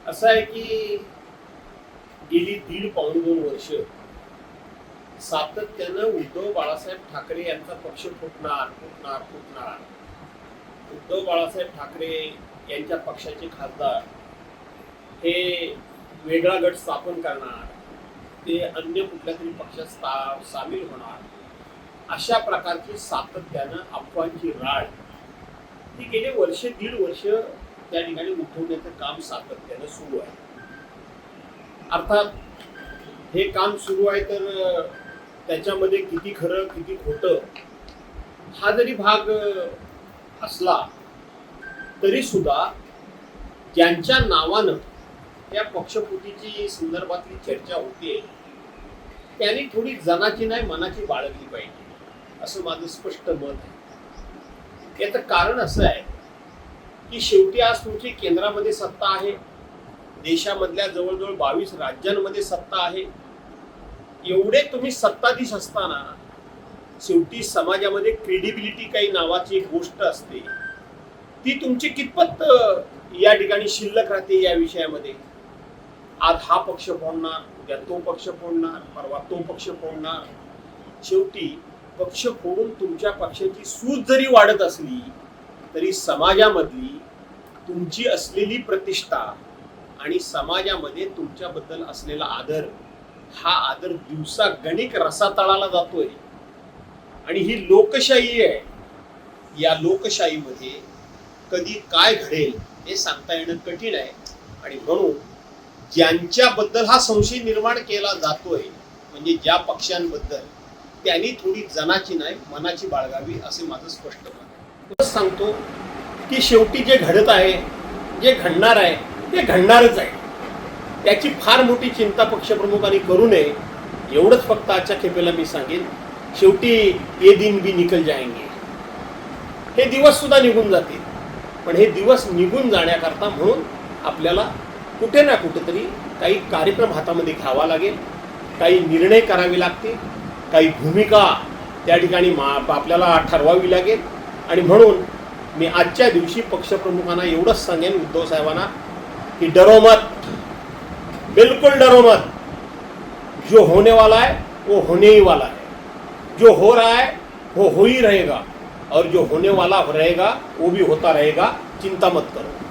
असं आहे की गेली दीड पाऊण 2 वर्ष सातत्यानं उद्धव बाळासाहेब ठाकरे यांचा पक्ष फुटणार. उद्धव बाळासाहेब ठाकरे यांच्या पक्षाचे खासदार हे वेगळा गट स्थापन करणार, ते अन्य कुठल्या तरी पक्षात सामील होणार, अशा प्रकारची सातत्यानं अफवांची राळ ही गेले दीड वर्ष त्या ठिकाणी उठवण्याचं काम सातत्यानं सुरू आहे. अर्थात हे काम सुरू आहे तर त्याच्यामध्ये किती खरं किती खोटं हा जरी भाग असला तरी सुद्धा ज्यांच्या नावानं या पक्षफुटीची संदर्भातली चर्चा होते त्यांनी थोडी जनाची नाही मनाची बाळगली पाहिजे असं माझं स्पष्ट मत आहे. याचं कारण असं आहे की शेवटी आज तुमची केंद्रामध्ये सत्ता आहे, देशामधल्या जवळजवळ 22 राज्यांमध्ये सत्ता आहे. एवढे तुम्ही सत्ताधीश असताना शेवटी समाजामध्ये क्रेडिबिलिटी काही नावाची एक गोष्ट असते, ती तुमची कितपत या ठिकाणी शिल्लक राहते या विषयामध्ये. आज हा पक्ष फोडणार, उद्या तो पक्ष फोडणार, परवा तो पक्ष फोडणार. शेवटी पक्ष फोडून तुमच्या पक्षाची सूज जरी वाढत असली तरी समाजामधली तुमची असलेली प्रतिष्ठा आणि समाजामध्ये तुमच्याबद्दल असलेला आदर, हा आदर दिवसागणिक रसातळाला जातोय. आणि ही लोकशाही आहे. या लोकशाहीमध्ये कधी काय घडेल हे सांगता येणं कठीण आहे. आणि म्हणून ज्यांच्याबद्दल हा संशय निर्माण केला जातोय, म्हणजे ज्या पक्षांबद्दल, त्यांनी थोडी जनाची नाही मनाची बाळगावी असे माझं स्पष्ट मत आहे. सांगतो की शेवटी जे घडत आहे, जे घडणार आहे ते घडणारच आहे. त्याची फार मोठी चिंता पक्षप्रमुखांनी करू नये एवढंच फक्त आजच्या खेपेला मी सांगेन. शेवटी ये दिन भी निकल जाएंगे, हे दिवस सुद्धा निघून जातील. पण हे दिवस निघून जाण्याकरता म्हणून आपल्याला कुठे ना कुठेतरी काही कार्यक्रम हातामध्ये घ्यावा लागेल, काही निर्णय करावे लागतील, काही भूमिका त्या ठिकाणी आपल्याला ठरवावी लागेल. आणि म्हणून मी आजच्या दिवशी पक्षप्रमुखांना एवढंच सांगेन, उद्धव साहेबांना, कि डरो मत, बिल्कुल डरो मत. जो होने वाला है वो होने ही वाला है, जो हो रहा है वो हो ही रहेगा, और जो होने वाला रहेगा वो भी होता रहेगा. चिंता मत करो.